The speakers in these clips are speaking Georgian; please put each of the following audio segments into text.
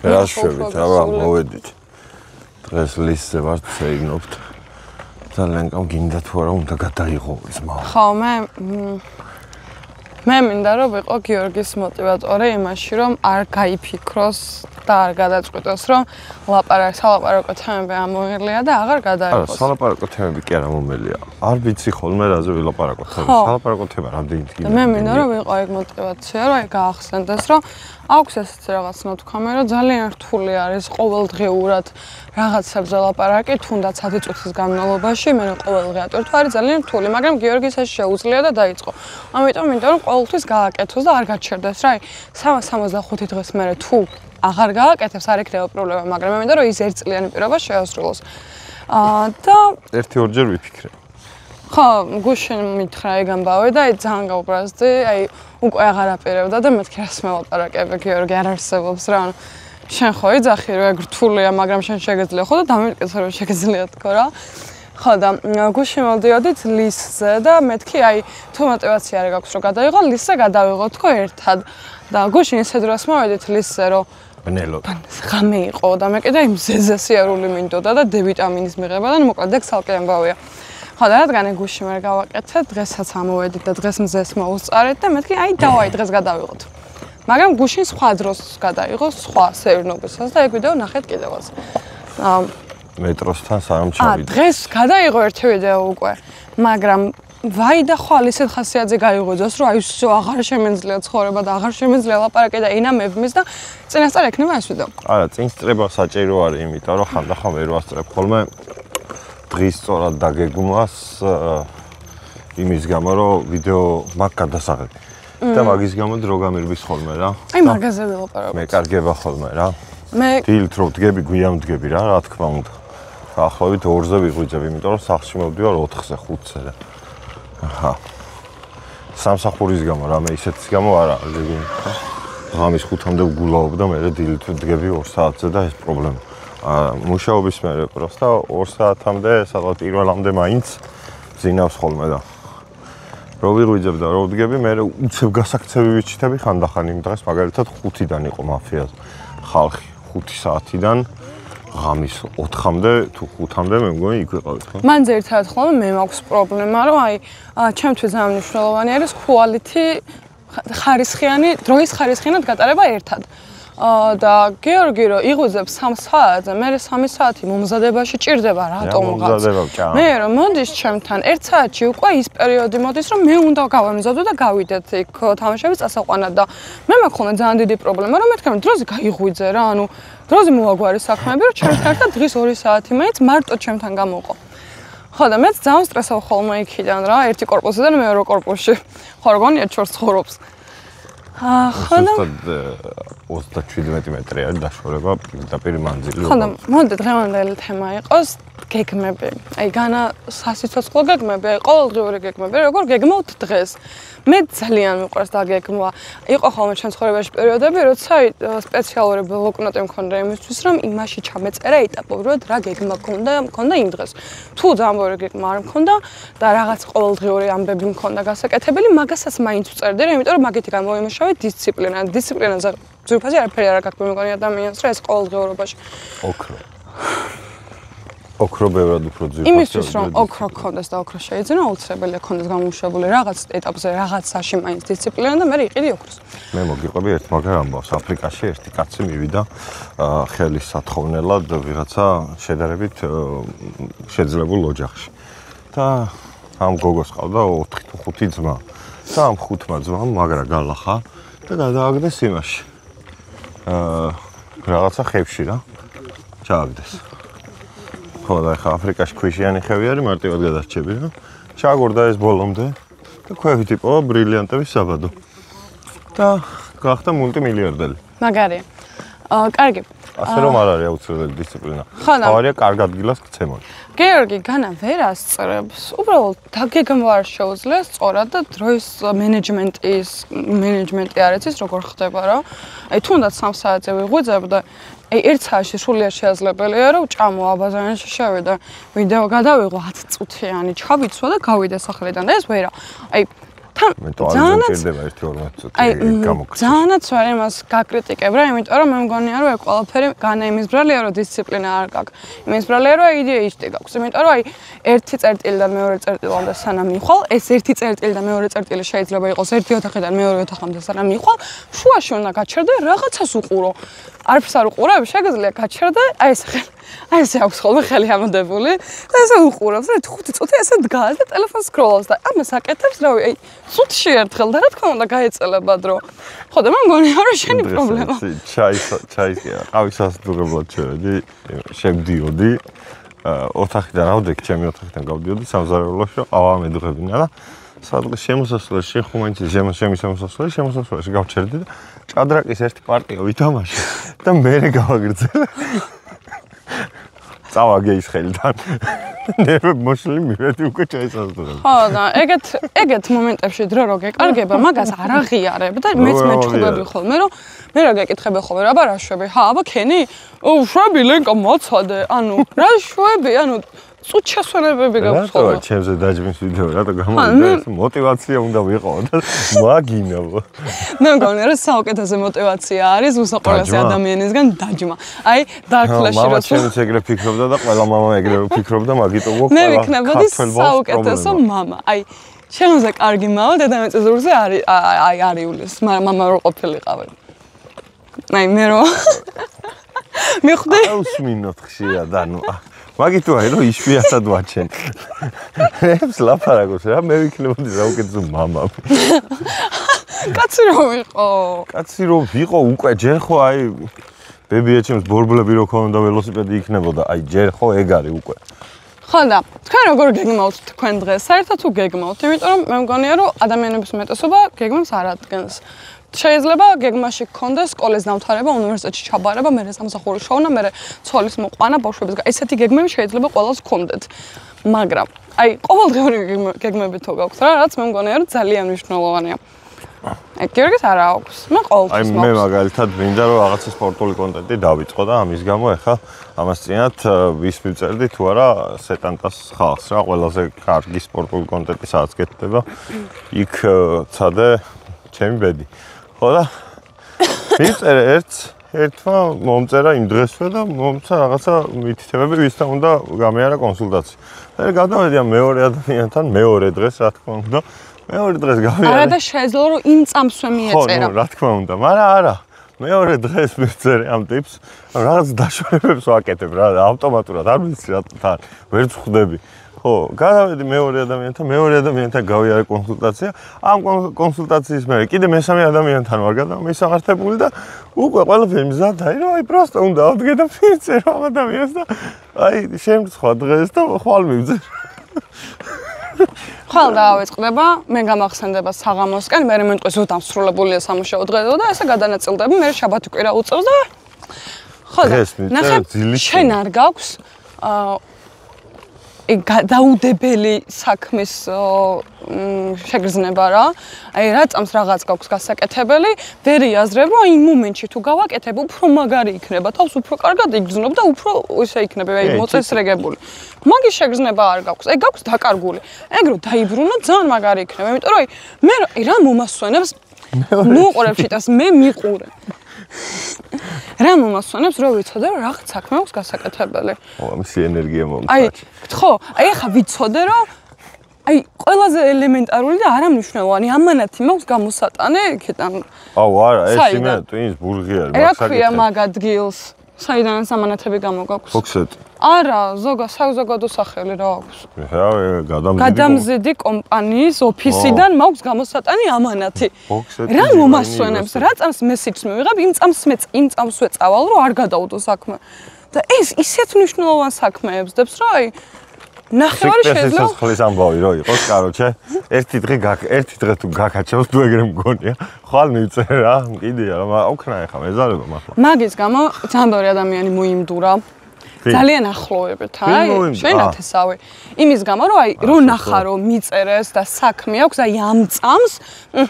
რა შვებით, აბა მოვედით. დღეს ლისზე ვართ, ვეიგნობთ. ძალიან გინდა თუ არა უნდა გადაიღო ის მავა. ხო, მე მინდა რომ ვიყო გიორგის მოტივატორი იმაში, რომ არ გაიფიქროს და არ გადაწყვიტოს, რომ სალაპარაკო თემები ამოიღლია და აღარ გადაიღოს. არა, სალაპარაკო თემები კი არ ამომელია. არ ვიცი ხოლმე რაზე ვილაპარაკოთ. სალაპარაკო თემა რამდენიც გინდა. მე მინდა რომ ვიყო ეგ მოტივაცია, რომ გაახსენდეს, რომ აქვს ესეც რაღაც ნათქვამი, რომ ძალიან რთული არის ყოველდღიურად რაღაცებზე ლაპარაკი, თუნდაც 10 წუთის განმავლობაში, მე ყოველდღე ატვირთვა არის ძალიან რთული, მაგრამ გიორგის ეს შეუძლია და დაიწყო. ამიტომ მინდა რომ ყოველთვის გააკეთოს და არ გაჩერდეს რა. 365 დღეს მერე თუ აღარ გააკეთებს, არ იქნება პრობლემა, მაგრამ მე მინდა რომ ის ერთწლიანი პირობა შეასრულოს. და ერთი-ორჯერ ვიფიქრე. ხო, გუშინ მითხრა ეგ ამბავი და ძალიან გავბრაზდი, უკვე აღარ აპირებდა და მეთქი რას მელაპარაკები, გიორგი არ არსებობს რა. შენ ხო იძახი რომ ეგ რთულია, მაგრამ შენ შეგეძლია ხო და დამირკეცე რომ შეგეძლია თქო რა. ხო და გუშინ მოვდიოდით ლისზე და მეთქი თუ мотиваცია არ გაქვს რომ გადაიღო, ლისზე გადავიღო თქო ერთად. და გუშინ ისე დროს მოვედით ლისზე რომ ბნელოდ. ღამე იყო და მე კიდე იმ ზეზასიარული მინდოდა და D ვიტამინის მიღება და მოკლედ ეგ ცალკე ამბავია. ხო და რადგან გუშინ ვერ გავაკეთეთ, დღესაც ამოვედით და დღეს მზეს მოუწარეთ და მეთქი დავაი დღეს გადავიღოთ. მაგრამ გუშინ სხვა დროს გადაიღო სხვა სეირნობისას და ეგ ვიდეო ნახეთ კიდევაც. მეტროსთან სანამ ჩავიდე. დღეს გადაიღო ერთი ვიდეო უკვე, მაგრამ ვაი და ხვალ ისეთ ხასიათზე გაიღვიძოს, რომ всё აღარ შემეძლია ცხოვრება და აღარ შემეძლია ლაპარაკი და ენა მებმის და წინასწარ ექნება ეს ვიდეო. არა, წინ სწრება საჭირო არის, იმიტომ რომ ხანდახან ვერ ვასწრებ ხოლმე დღის სწორად დაგეგმვას იმის გამო, რომ ვიდეო მაგ გადასაღები. და მაგის გამო დრო გამირბის ხოლმე რა. მაგაზე ვილაპარაკობ. მე კარგება ხოლმე რა. მე დილით რო ვდგები, გვიან ვდგები რა თქმა უნდა. ახლა 2-ზე ვიღვიძებ, იმიტომ რომ სახლში მოვდივარ 4-ზე, 5-ზე და აჰა. სამსახურის გამო, რამე ისეთის გამო არა, ღამის 5-მდე ვგულაობ და მე დილით ვდგები 2 საათზე და ეს პრობლემა. მუშაობის მერე პროსტა 2 საათამდე, სადღაც 1-მდე მაინც ზინავს ხოლმე და რო ვიღვიძებ და რო ვდგები, მე უცებ გასაქცევი ვიჩიტები ხანდახან იმ დღეს მაგალითად 5-დან იყო მაფიას ხალხი, 5 საათიდან ღამის 4-მდე თუ 5-მდე მე მგონი იქ ვიყავით ხო? მან ზერთად ხოლმე მე მაქვს პრობლემა, რომ ჩემთვის ძალიან მნიშვნელოვანი არის quality ხარისხიანი, დროის ხარისხიანად გატარება ერთად. და გიორგი რო იღვიძებს 3 საათზე, მე 3 საათი მომზადებაში ჭირდება რატომღაც. მე რომ მოდის ჩემთან 1 საათში უკვე ის პერიოდი მოდის, რომ მე უნდა გავამზადო და გავიდეთ იქ თამაშების წასაყვანად და მე მაქვს ხოლმე ძალიან დიდი პრობლემა, რომ მეთქე დროზე გაიღვიძე რა, დროზე მოვაგვარი საქმეები, რომ ჩემთან ერთად დღის 2 საათი მაინც მარტო ჩემთან გამოყო. ხო და მეც ძალიან სტრესავ ხოლმე იქიდან რა, ერთი კორპუსიდან მეორე კორპუსში. ხო რა გონია ჩორს ცხოვრობს. ხო და 37 მეტრი არის დაშორება პირდაპირ მანძილი. ხო და მოდი დღევანდელი თემა იყოს გეგმები. განა სასიცოცხლო გეგმები, ყოველდღიური გეგმები, როგორ გეგმავთ დღეს. მე ძალიან მიყვარს დაგეგმვა. იყო ხოლმე ჩემ ცხოვრებაში პერიოდები, როცა სპეციალური ბლოკნოტი მქონდა იმისთვის, რომ იმაში ჩამეწერა ეტაპობრივად რა გეგმა მქონდა იმ დღეს. თუ ძალიან ბევრი გეგმა არ მქონდა და რაღაც ყოველდღიური ამბები მქონდა გასაკეთებელი, მაგასაც მაინც ვწერდი, იმიტომ რომ მაგითი გამოვიმუშავე დისციპლინა. დისციპლინაზე ძირფასი არაფერი არ აქვს მე მგონი ადამიანს რა ეს ყოველდღიურობაში. ოქრო ბევრად უფრო ძირფასია. იმისთვის რომ ოქრო გქონდეს და ოქრო შეიძინო, აუცილებელია გქონდეს გამომუშავებული რაღაც ეტაპზე, რაღაცაში მაინც დისციპლინა და მე იყიდი ოქროს. მე მოგიყვები ერთ მაგარ ამბავს. აფრიკაში ერთი კაცი მივიდა ხელის სათხოვნელად ვიღაცა შედარებით შეძლებულ ოჯახში. და ამ გოგოს ყავდა 4 თუ 5 ძმა. და ამ 5-მა ძმამ მაგრა გალახა და გადააგდეს იმაში. რაღაცა ხევში რა. ჩააგდეს. ხო და ხა აფრიკაში ქვიშიანი ხევი არის, მარტივად გადარჩები რა. ჩააგორდა ეს ბოლომდე და ქვევით იპოვა ბრილიანტების საბადო. და გახდა მულტიმილიარდელი. მაგარია. კარგი. ასე რომ არ არის აუცილებელი დისციპლინა. თავარია კარგ ადგილას გცემონ. გიორგი განა ვერ ასწრებს. უბრალოდ დაგეგმვა არ შეუძლია სწორად და დროის მენეჯმენტი არ იცის როგორ ხდება რა. თუნდაც 3 საათზე ვიღვიძებ და 1 საათში სრულიად შეაძლებელია რომ ჭამო აბაზანში შევიდა ვიდეო გადავიღო 10 წუთიანი ჩავიცვა და გავიდე სახლიდან და ეს ვერა. მე ტოალეტზე ჭირდება 1-12 წუთი გამოგხსნა. ძალიანაც ვარ იმას გაკრიტიკებ რა, იმიტომ რომ მე მგონია რომ ეს ყველაფერი განა იმის ბრალია რომ დისციპლინა არ გაქვს. იმის ბრალია რომ ADHD გაქვს. იმიტომ რომ ერთი წერტილი და მეორე წერტილამდე სანამ მიხვალ, ეს ერთი წერტილი და მეორე წერტილი შეიძლება იყოს ერთი ოთახიდან მეორე ოთახამდე სანამ მიხვალ, შუაში უნდა გაჩერდე რაღაცას უყურო. არაფერს არ უყურებ, შეგიძლია გაჩერდე, აი ეს აქვს ხოლმე ხელი ამოდებული და ესე უყურებს რა 5 წუთი ესე დგას და ტელეფონს სკროლობს და ამას აკეთებს რავი აი წუთში ერთხელ და რა თქმა უნდა გაეწელება დრო ხო და მე მგონია რომ შენი პრობლემა ჩაის ყავის ასდრობლად შევდიოდი ოთახიდან ავდექ ჩემი ოთახიდან გავდიოდი სამზარეულოში ყავა მედღებინა და სადღაც შემოსასვლელში ხუმაინცის შემოსასვლელში შემოსასვლელში გავჩერდი და ჭადრაკის ერთი პარტია ვითამაშე და მერე გავაგრძელე წავაგე ის ხელიდან. ნერვები მოშლი მივედი უკვე ჩაისასწრებ. ხო და ეგეთ მომენტებში დრო რო გეკარგება, მაგას არ აღიარებ და მეც მეჩხუბები ხოლმე რომ მე რა გეკითხები ხოლმე რა რა შვები? აბა ქენი? შვები ლენკა მოცადე. ანუ რა შვები? ანუ წუთ შესვენებები გაქვს ხოლმე. რატო ჩემზე დაჯმის ვიდეო რატო გამოვიდა ეს მოტივაცია უნდა ვიყო და მაგინო. მე მგონია რომ საუკეთესო მოტივაცია არის უსაყურლესი ადამიანისგან დაჯმა. აი Dark Flash-ი რო ჩემს ეგრე ფიქრობდა და ყველა მამა ეგრე ფიქრობდა მაგიტო მო მე ვიქნებოდი საუკეთესო მამა. აი ჩემზე კარგი მამა დედამიწაზე არის ულის მამა რო ყოფილიყავი. აი მე რო მიხვდი აუსმინოთ ხშირად ანუ მაგითო აი რომ იშვიათად ვაჩენ. ეს ლაფარაკობს რა მე ვიქნებოდი საუკეთესო მამა. კაცი რომ ვიყო. კაცი რომ ვიყო უკვე ჯერ ხო აი ბებია ჩემს ბორბლები რო ქონდა ველოსიპედი იქნებოდა აი ჯერ ხო ეგ არის უკვე. ხო და თქვენ როგორ გეგმავთ თქვენ დღეს? საერთოდ თუ გეგმავთ, იმიტომ რომ მე მგონია რომ ადამიანების უმეტესობა გეგმას არ ადგენს. შეიძლება გეგმაში გქონდეს სკოლის დამთავრება, უნივერსიტეტში ჩაბარება, მერე სამსახურის შოვნა, მერე ცოლის მოყვანა, ბავშვების ესეთი გეგმები შეიძლება ყველას გქონდეთ. მაგრამ აი ყოველდღიური გეგმები თუ გაქვთ რა, რაც მე მგონია რომ ძალიან მნიშვნელოვანია. აი გიორგის არა აქვს. მე ყოველთვის მაქვს. აი მე მაგალითად მინდა რომ რაღაცა სპორტული კონტენტი დავიწყო და ამის გამო ახლა ამას წინათ ვის მივწერდი თუ არა სეტანტას ხალხს რა, ყველაზე კარგი სპორტული კონტენტი სადაც გეთდება. იქ ცადე ჩემი ბედი. ხო და მივწერე ერთმა მომწერა იმ დღესვე და მომცა რაღაცა მითითებები ვისთან უნდა გამეარა კონსულტაცია. მე გადავედი ამ მეორე ადამიანთან მეორე დღეს რა თქმა უნდა მეორე დღეს გავიარე. არა და შეეძლო რომ იმ წამსვე მიეწერა. ხო, რა თქმა უნდა, მაგრამ არა. მეორე დღეს მივწერე ამ ტიპს, რაღაც დაშორებებს ვაკეთებ რა, ავტომატურად არ ვიცი რა თან, ვერ ვხვდები. ხო, გადავედი მეორე ადამიანთან გავიარე კონსულტაცია. ამ კონსულტაციის მერე კიდე მესამე ადამიანთან ვარ გადამისაღართებული და უკვე ყველაფერი მზად არის, რომ აი პროსტო უნდა ავდგე და მივწერო ამ ადამიანს და აი შემცხვა დღეს და ხვალ მივწერე. ხვალ დავეწყდება, მე გამახსენდება საღამოსკენ, მე მენტყვის უდამსრულებულია სამუშაო დღე და ესე გადანაწილდები, მე შაბათი კვირა უწევს და ხო და ნახე შენ არ გაქვს დაუდებელი საქმის შეგრძნება რა. აი რა წამს რაღაც გაქვს გასაკეთებელი, ვერ იაზრებ, რომ იმ მომენტში თუ გავაკეთებ, უფრო მაგარი იქნება, თავს უფრო კარგად იგრძნობ და უფრო ისე იქნება, აი მოწესრიგებული. მაგის შეგრძნება არ გაქვს. აი გაქვს დაკარგული. ეგ რო დაიბრუნო, ძალიან მაგარი იქნება, იმიტომ რომ აი მე რა მომასვენებს მოყურებ შიტას, მე მიყურე. რა მომასვენებს რომ ვიცოდე რომ რაღაც საქმე აქვს გასაკეთებელი. ო, ამისი ენერგია მომწაჭ. აი, ხო, აი ახლა ვიცოდე რომ აი ყველაზე ელემენტარული და არამნიშვნელოვანი ამანათი მაქვს გამოსატანე იქიდან. აუ არა, ეს იმენა ტვინს ბურღი არის, მაგ საკითხი. რა ქვია მაგ ადგილს? საიდანაც ამანათები გამოგაქვს? ფოქსეტი. არა, საზოგადო სახელი რა აქვს? გადამზიდი კომპანიის ოფისიდან მაქვს გამოსატანი ამანათი. რა მომასვენებს? რა წამს მესიჯს მივიღებ? იმ წამსვე წავალ რომ არ გადავდო საქმე. და ეს ისეთ მნიშვნელოვან საქმეებს დებს რა აი ნახევარი შეიძლება სიცოცხლის ამბავი რო იყოს, კაროჩე. ერთი დღე თუ გაკაჩავს თუ ეგრე მგონია. ხვალ მივწერე რა, კიდია რა, ოქნა ეხა მეზარება მართლა. მაგის გამო ძამბორი ადამიანი მოიმდურა. ძალიან ახლოვებით, აი, შენათ ესავე. იმის გამო რომ აი რო ნახა რომ მიწერეს და საქმე აქვს, აი ამ წამს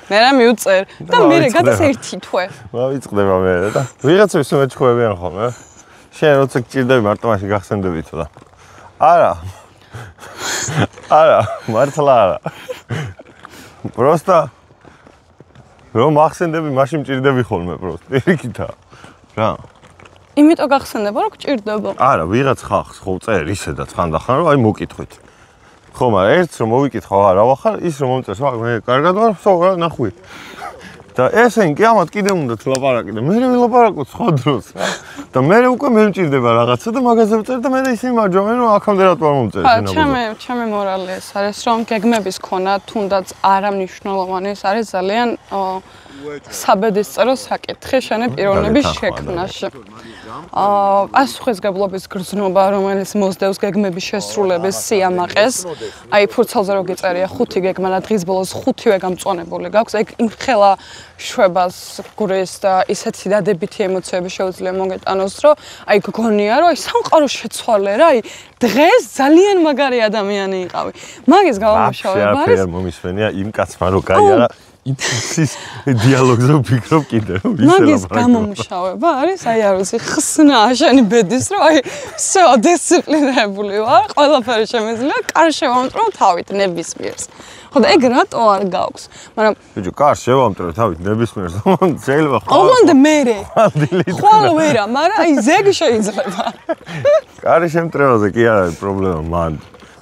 მე რა მივწერ და მე გადის ერთი თვე. მოვიწყდება მე და ვიღაცებს უმეჩხუებიან ხოლმე. შენ როცა გჭირდები მარტო მაშინ გახსენდებითო და არა, მართლა არა. Просто რომ ახსენდები, მაშინ მჭირდები ხოლმე просто. იქითა. რა? იმიტომ გახსენდება, რომ გჭირდება. არა, ვიღაც ხალხს ხო წერ ისედაც ხანდახან რომ აი მოკითხვით. ხო, მაგრამ ერთს რომ მოვიკითხო, რა ვახარ, ის რომ მომწერს, მე კარგად ვარ, ხო, რა ნახვი. და ესენ კი ამათ კიდე უნდათ ლაპარაკი და მე ვილაპარაკო სხვა დროს რა. და მე უკვე მე მჭირდება რაღაცა და მაგაზე ვწერ და მე ისინი მაჯობენ რომ აქამდე რატო არ მომწერს ენა. ჩემი მორალი ეს არის რომ გეგმების ქონა თუნდაც არამმნიშვნელოვანი ეს არის ძალიან საბედისწერო საკითხი შენი პიროვნების შექმნაში. პასუხისგებლობის გრძნობა, რომელიც მოსდევს გეგმების შესრულების სიამაყეს, აი ფურცელზე რო გეწერია 5 გეგმა და დღის ბოლოს 5-ვე გამწვანებული გაქვს, ეგ იმხელა შვებას გურეს და ისეთი დადებითი ემოციები შეუძლია მოგეტანოს, რომ აი გგონია, რომ აი სამყარო შეცვალე რა, აი დღეს ძალიან მაგარი ადამიანი იყავი. მაგის გამომშავება არის. არ მომისმენია იმ კაცმა რო კაი არა იმპულსის დიალოგზე ვფიქრობ კიდე რომ ისე მაგის გამომშავება არის აი არ ვიცი ხსნა შენი ბედის რომ აი всё დისციპლინებული ვარ ყველაფერი შემეძლია კარ შევამტრო თავით ნებისმიერს ხო და ეგ რატო არ გაქვს მაგრამ ბიჭო კარ შევამტრო თავით ნებისმიერს შეიძლება ოღონდ მერე ხვალ ვერა მაგრამ აი ზეგ შეიძლება კარი შემტრევაზე კი არ არის პრობლემა მან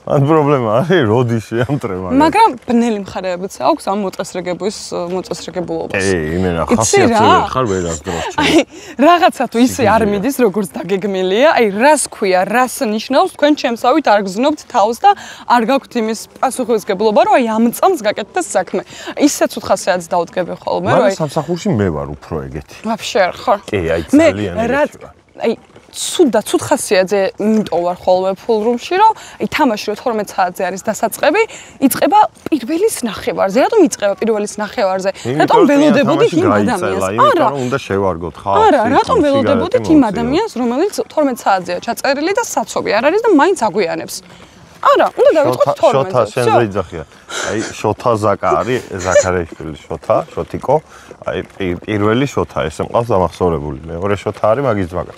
პრობლემა არის როდის შეამტრევა მაგრამ ბნელი მხარეებიც აქვს ამ მოწესრიგებულობას იმენა ხასიათზე ხარ ვერას დროს აი რაღაცა თუ ისე არ მიდის როგორც დაგეგმილია აი რას ქვია რას ნიშნავს თქვენ ჩემსავით არ გზნობთ თავს და არ გაქვთ იმის პასუხისგებლობა რომ აი ამ წამს გაკეთდეს საქმე ისეც უთხასიათს დავდგები ხოლმე რომ აი სამსახურში მე ვარ უფრო ეგეთი ვაფშე არ ხარ კი აი ძალიან ეგეთი აი ცუდ ხასიათზე იმიტომ ვარ ხოლმე full room-ში რომ აი თამაში რო 12 საათზე არის დასაწყები იწყება პირველის ნახევარზე რატომ იწყება პირველის ნახევარზე რატომ ველოდებოდით იმ ადამიანს არა უნდა შევარგოთ ხალხს არა რატომ ველოდებოდით იმ ადამიანს რომელიც 12 საათზეა ჩაწერილი და საცობი არ არის და მაინც აგვიანებს არა უნდა დავიწყოთ 12-ზე შოთა შენზე იძახია აი შოთა ზაკა არის ზაქარეიშვილი შოთიკო აი პირველი შოთა ესე მყავს დამახსოვრებული მეორე შოთა არის მაგის ძმაკა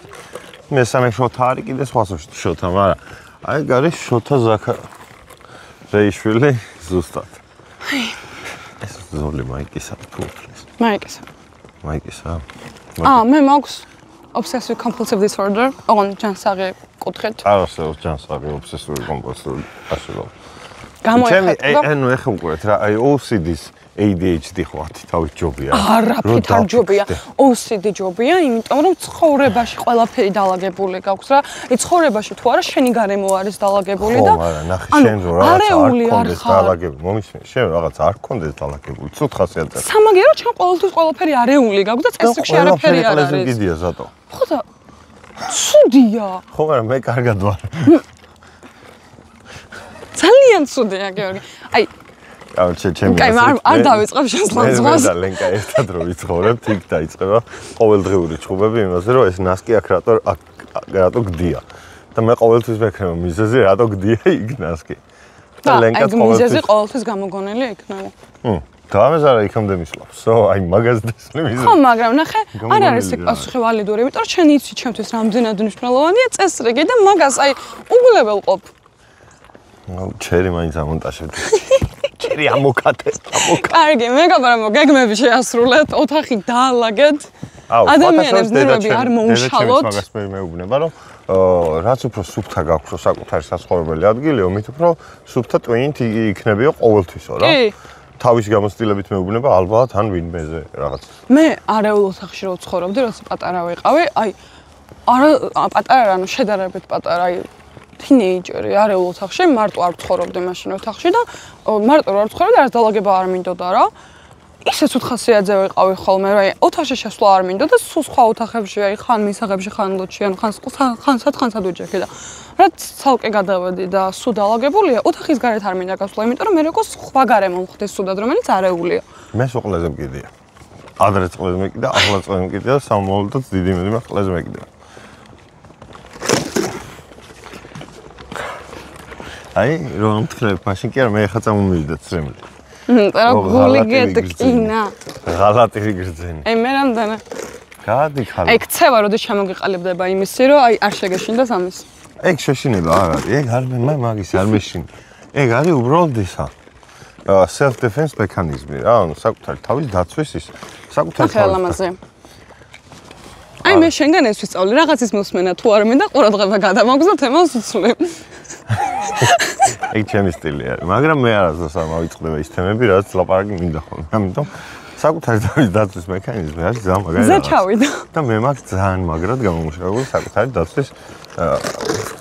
მესამე შოთა არის კიდე სხვა შოთა, მაგრამ აი არის შოთა ზაქარეიშვილი ზუსტად. ეს ზოლი მაიკისა თუ უფლის. მაიკისა. მე მაქვს obsessive compulsive disorder, ოღონ ჯანსაღი კუთხით. არ არსებობს ჯანსაღი obsessive compulsive disorder. გამოიხატება. ანუ ეხლა უყურეთ რა, აი OCD-ს ADHD ხო ათი თავის ჯობია. არაფრით არ ჯობია. OCD ჯობია, იმიტომ რომ ცხოვრებაში ყველაფერი დალაგებული გაქვს რა. აი ცხოვრებაში თუ არა შენი გარემო არის დალაგებული და ხო, მაგრამ ნახე შენ რო რაღაც არ კონდეს დალაგებული. მომისმენ, შენ რაღაც არ კონდეს დალაგებული. ცუდ ხასიათზე. სამაგერო ჩვენ ყოველთვის ყველაფერი არეული გაქვს და წესრიგში არაფერი არ არის. გიდია ზატო. ხო და ცუდია. ხო, მაგრამ მე კარგად ვარ. ძალიან ცუდია, გიორგი. აი ჩემი აი არ დავიწყებ შესაძლებლობას. მე და ლენკა ერთად რო ვიცხოვრებთ, იქ დაიწყება ყოველდღიური ჩხუბები იმაზე, რომ ეს ნასკი აქ რატო გდია. და მე ყოველთვის ვექნება მიზეზი, რატო გდია იქ ნასკი. და ლენკაც მიზეზი ყოველთვის გამოგონილი იქნება. დაამეზარა იქამდე მისვლავს. აი მაგას დასწრე მიზეზი. ხო, მაგრამ ნახე, არ არის ეგ პასუხი ვალიდური, იმიტომ რომ შენ იცი ჩემთვის რამდენად მნიშვნელოვანია წესრიგი და მაგას აი უგულებელყოფ. ჩერი მაინც ამონტაჟებ. ჩერი ამოკატე. კარგი, მეგობრებო, გეგმები შეასრულეთ, ოთახი დაალაგეთ. ადამიანებს ნერვები არ მოუშალოთ. მაგას მეუბნება, რომ რაც უფრო სუფთა გაქვსო საკუთარი საცხოვრებელი ადგილიო, მით უფრო სუფთა ტვინით იქნებიო ყოველთვისო რა. კი. თავის გამოცდილებით მეუბნება ალბათ ან ვინმეზე რაღაც. მე არეულ ოთახში რო ვცხოვრობდი, როცა პატარა ვიყავი, აი არა პატარა, ანუ შედარებით პატარა, აი თინეიჯერი არეულ ოთახში მარტო არ ვცხოვრობდი მაშინ ოთახში და მარტო არ ვცხოვრობდი, არც დალაგება არ მინდოდა რა. ისე ცუდ ხასიათზე ვიყავი ხოლმე, რა ოთახში შესვლა არ მინდოდა, სულ სხვა ოთახებში, აი ხან მისაღებში, ხან ლოჩი, ან ხან ვიჯექი და რაც ცალკე გადავედი და სულ დალაგებულია, ოთახის გარეთ არ მინდა გასვლა, იმიტომ რომ მე როგორ სხვა გარემო მხდეს სუდად, რომელიც არეულია. მე სოყლეზე მკიდია. ადრეც ყლეზე მკიდია, ახლაც ყლეზე მკიდია, სამომავლოდაც დიდი მედი მაქვს ყლეზე მკიდია. აი, რომ თქვენ მაშინ კი არა მე ხა წამომივიდა წრემლი. და გული გეტკინა. ღალატი ვიგრძენი. აი მე რამდენი? გადი ხალხი. აი ქცევა როდის შემოგიყალიბდება იმისი რომ აი არ შეგეშინდას ამის. ეგ შეშინება არ არის. ეგ არ მე მაგის არ მეშინ. ეგ არის უბრალოდ ისა. self defense mechanism-ი რა, ანუ საკუთარი თავის დაცვის ის საკუთარი თავის. აი მე შენგან ეს ვისწავლი, რაღაცის მოსმენა თუ არ მინდა ყურადღება გადამაგზავნა თემას უცვლი. ეგ ჩემი სტილია, მაგრამ მე არასდროს არ მოვიწყდება ის თემები, რაც ლაპარაკი მინდა ხოლმე. ამიტომ საკუთარი თავის დაცვის მექანიზმი არის ძალიან მაგარი. ზე ჩავიდა. და მე მაქვს ძალიან მაგრად გამომუშავებული საკუთარი დაცვის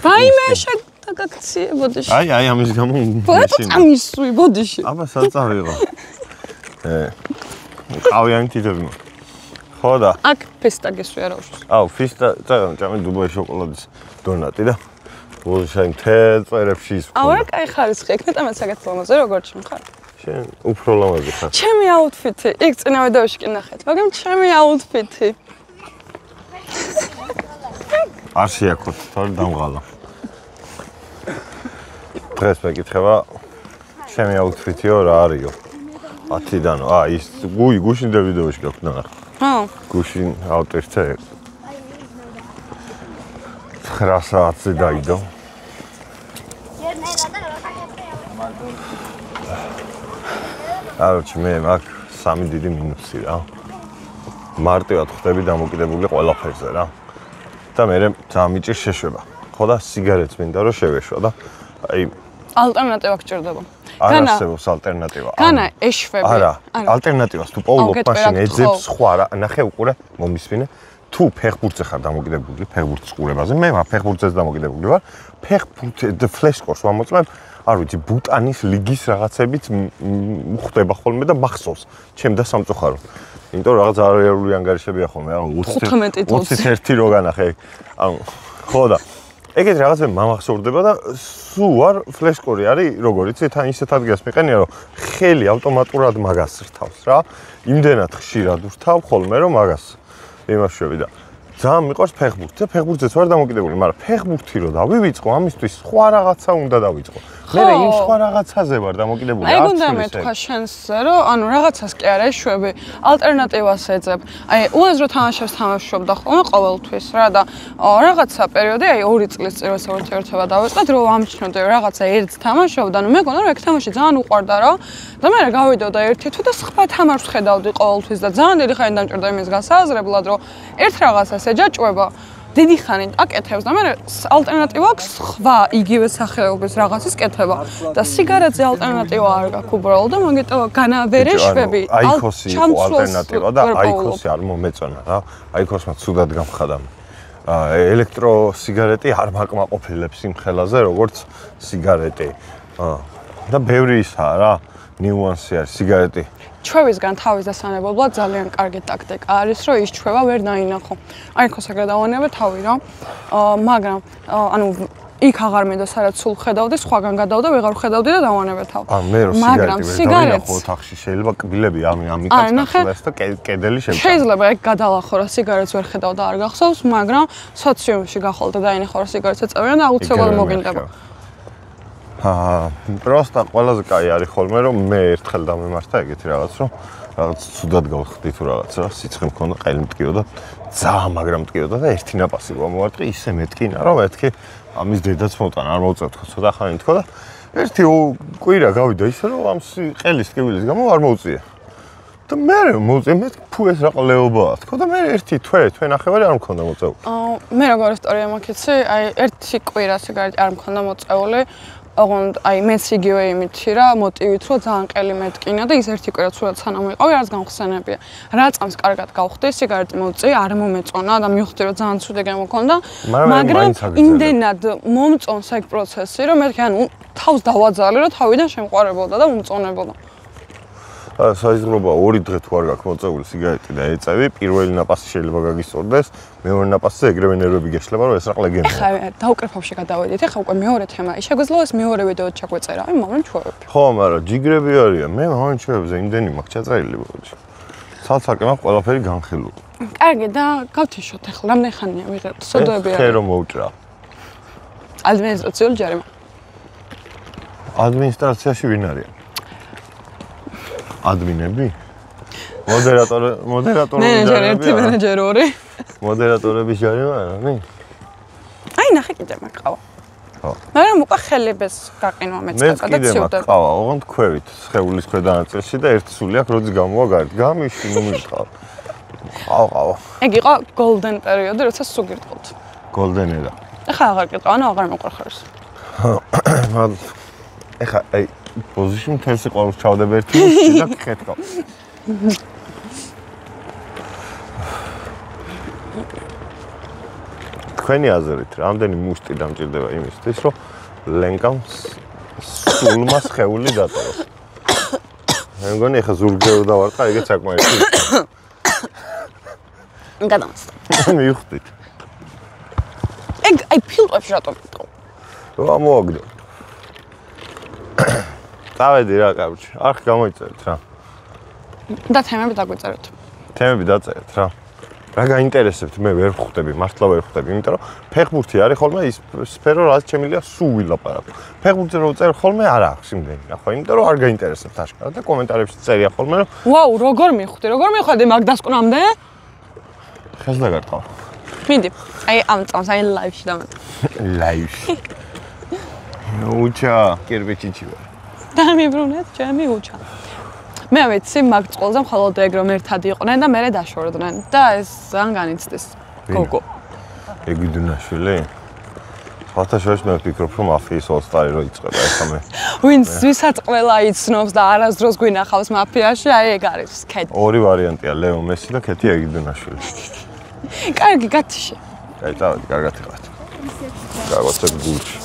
ვაიმე შეგაქციე ბოდიში. აი ამის გამო წამისვი ბოდიში. აბა საწავიღო. ყავიანი თითები მაქვს. ხო და აქ ფესტა გესვია რა უშავს. აუ ფესტა წაიღო ჭამე დუბაის შოკოლადის დონატი და ბოლშაიმ თეწერებში ის. აუ რა კაი ხარისხი, ეკნეტამაც საკეთ ლამაზე როგორ ჩმხარ? შენ უფრო ლამაზი ხარ. ჩემი აუთფიტი, იქ წინა ვიდეოში კი ნახეთ, მაგრამ ჩემი აუთფიტი. არ შეაქოთ, თორე დამღალა. დღეს მეკითხება ჩემი აუთფიტიო რა არისო? 10-დანო. ის გუშინ და ვიდეოში გაქვთ ნახე. ხო. გუშინ აუტირთე 9 საათზე დაიდო. არჩი მე მაქვს სამი დიდი მინუსი რა. მარტივად ხვდები დამოკიდებული ყველაფერზე რა. და მე ძალიან მიჭირ შეშვება. ხო და სიგარეტს მინდა რომ შევეშვა და აი ალტერნატივა გჭირდება. არ არსებობს ალტერნატივა. განა ეშვები. არა, ალტერნატივას თუ პოულობ მაშინ ეძებს სხვა რა. ნახე უყურე, მომისმინე. თუ ფეხბურთზე ხარ დამოკიდებული, ფეხბურთის ყურებაზე, მე ფეხბურთზეც დამოკიდებული ვარ. ფეხბურთზე ფლეშკორს ვამოწმებ, არ ვიცი, ბუტანის ლიგის რაღაცებით ხდება ხოლმე და მახსოვს ჩემ და სამწუხაროდ. იმიტომ რომ რაღაც არაერული ანგარიშებია ხოლმე, ანუ 21 რო განახე. ანუ ხო და ეგეთ რაღაცა მომახსოვრდება და სულ არ ფლეშკორი არის, როგორ იცი, თან ისეთ ადგილას მიყენია, რომ ხელი ავტომატურად მაგას რთავს რა. იმდენად ხშირად ვრთავ ხოლმე, რომ მაგას იმაშვები და ძალიან მიყვარს ფეხბურთი და ფეხბურთზეც ვარ დამოკიდებული, მაგრამ ფეხბურთი რო დავივიწყო, ამისთვის სხვა რაღაცა უნდა დავიწყო. მე იმ სხვა რაღაცაზე ვარ დამოკიდებული. აი გუნდა მეთქვა შენს რომ ანუ რაღაცას კი არა ეშვები, ალტერნატივას ეძებ. აი უაზრო თამაშებს თამაშობდა ხოლმე ყოველთვის რა და რაღაცა პერიოდი აი 2 წლის წინ როცა ურთიერთობა დავიწყეთ, რომ ამჩნევდი რაღაცა ერთს თამაშობდა, ნუ მე გონდა რომ ეგ თამაში ძალიან უყვარდა რა. და მე გავიდოდა ერთი თუ და სხვა თამაშს ხედავდი ყოველთვის და ძალიან დიდი ხანი დამჭირდა იმის გასააზრებლად, რომ ერთ რაღაცას ეჯაჭვება. დიდი ხანი აკეთებს და მე ალტერნატივა აქვს სხვა იგივე სახეობის რაღაცის კეთება და სიგარეტზე ალტერნატივა არ გაქვს უბრალოდ და მაგიტო განავერეშვები აიქოსი იყო ალტერნატივა და აიქოსი არ მომეწონა რა აიქოსმა ცუდად გამხადა ელექტრო სიგარეტი არ მაკმაყოფილებს იმ ხელაზე როგორც სიგარეტი და ბევრი ისაა რა ნიუანსი არის სიგარეტი ჩვევისგან თავის დასანებებლად ძალიან კარგი ტაქტიკა არის, რომ ის ჩვევა ვერ დაინახო. აიქოს ეგრე დავანებე თავი რა. მაგრამ ანუ იქ აღარ მინდა სადაც სულ ხედავდი, სხვაგან გადავდა, ვეღარ ხედავდი და დავანებე თავი. მე რო სიგარეტი ოთახში შეიძლება კბილები ამიკაცკაცლეს და კედელი შევჭამ. შეიძლება ეგ გადალახო რა სიგარეტს ვერ ხედავ და არ გახსოვს, მაგრამ სოციუმში გახვალ და დაინახო რა სიგარეტს ეწევიან და აუცილებლად მოგინდება. პროსტა ყველაზე კაი არის ხოლმე რომ მე ერთხელ დამემართა ეგეთი რაღაც რომ რაღაც ცუდად გავხდი თუ რაღაც რა სიცხე მქონდა ყელი მტკიოდა ძალიან მაგრამ მტკიოდა და ერთი ნაპასი გამოვარტყი ისე მეტკინა რომ მეთქი ამის დედაც მოტანა არ მოუწევთ ხო ცოტა ხანი თქო და ერთი კვირა გავიდა ისე რომ ამ ყელის ტკივილის გამო არ მოუწია და მე მოუწია მე ფუ ეს რა ყლეობაა თქო და მე ერთი თვე ნახევარი არ მქონდა მოწეული მე როგორ ისტორია მაქიცი აი ერთი კვირა სიგარეტი არ მქონდა მოწეული ოღონდ აი მეც იგივე იმითი რა მოტივით რომ ძალიან ყელი მეტკინა და ის ერთი კვირა ცუდად სანამ ვიყავი არც გამხსენებია რა წამს კარგად გავხდი სიგარეტი მოწი არ მომეწონა და მივხვდი რომ ძალიან ცუდი გამოგონდა მაგრამ იმდენად მომწონს ეგ პროცესი რომ მეთქი ანუ თავს დავაძალე რომ თავიდან შემყარებოდა და მომწონებოდა საიზღრობა 2 დღე თუ არ გაქვს მოწეული სიგარეტი და ეწევი პირველი ნაპასი შეიძლება გაგისწორდეს მეორე ნაპასზე ეგრევე ნერვები გეშლება რომ ეს რა ლეგენდაა ეხლა დაუკრეფავში გადავედით ეხლა უკვე მეორე თემა შეგვიძლია ეს მეორე ვიდეო ჩაგვეწერა აი მომენ ჩვევები ხო მაგრამ ჯიგრები არიან მე მომენ ჩვევებზე იმდენი მაქვს ჩაწერილი ბოლოში ცალ-ცალკე მაქვს ყველაფერი განხილული კარგი და გავთიშოთ ეხლა რამდენი ხანია ვიღებთ სოდოები არის ხე რომ მოუჭრა ადმინისტრაციული ჯარიმა ადმინისტრაციაში ვინ არის ადმინები? მოდერატორები ერთი მენეჯერი ორი. მოდერატორების ჯარიმა არა, ნი? აი ნახე კიდე მაკყავა. ხო. მაგრამ უკვე ხელებს გაყინვა მეცხრა და კიდე ციუდება. მაქავა, ოღონდ ქვევით, სხეულის ქვედა ნაწილში და ერთი სული აქვს, როდის გამოვა გარეთ. გამიში, ნუ მიყავ. ყავა. ეგ იყო golden პერიოდი, როცა სულ გირტყოთ. Golden era. ეხლა აღარ გირტყავ, ანუ აღარ მოყარხარს. ეხლა აი პოზიში მთელს იყვავს ჩავდებ ერთი მუსიკი და გხეთქავ. თქვენი აზრით, რამდენი მუშტი დამჭირდება იმისთვის, რომ ლენკამ სულმა სხეული დატოვოს? მე მგონი ეხლა ზურგზე დავარტყა, ეგეც საკმარისი. გადამასწრე. მივხვდით. ეგ აი ფილტვებში რატომ გიტყო? რა მოაგდო? დავედი რა კაბჭი. არხ გამოიწერეთ რა. და თემები დაგვიწერეთ. თემები დაწერეთ რა. რა გაინტერესებთ? მე ვერ ხვდები, მართლა ვერ ხვდები, იმიტომ რომ ფეხბურთი არის ხოლმე ის სფერო, რაც შემიძლია სულ ვილაპარაკო. ფეხბურთზე რო წერ ხოლმე არ აქვს იმდენი, ნახო, იმიტომ რომ არ გაინტერესებთ აშკარად და კომენტარებში წერია ხოლმე რომ ვაუ, როგორ მიხვდი მაგ დასკვნამდე? ხელს დაგარტყავ. მინდი. აი ამ წამს აი ლაივში დამატე. ლაივში. უჩა, კირბიჩიჩი ვარ. დამიბრუნეთ ჩემი უჩა. მე ვიცი მაგ წყოლზე მხოლოდ ეგ რომ ერთად იყვნენ და მე დაშორდნენ და ეს ძალიან განიცდის. გოგო. ეგიდუნაშვილი? ხათა შორის მე ვფიქრობ რომ მაფიის ოსტარი რო იწყება ეხლა მე. ვისაც ყველა იცნობს და არასდროს გვინახავს მაფიაში, აი ეგ არის ქეთი. ორი ვარიანტია, ლეო მესი და ქეთი ეგიდუნაშვილი. კარგი, გათიშე. აი წავედი, კარგად იყავით. გავაცებ გულში.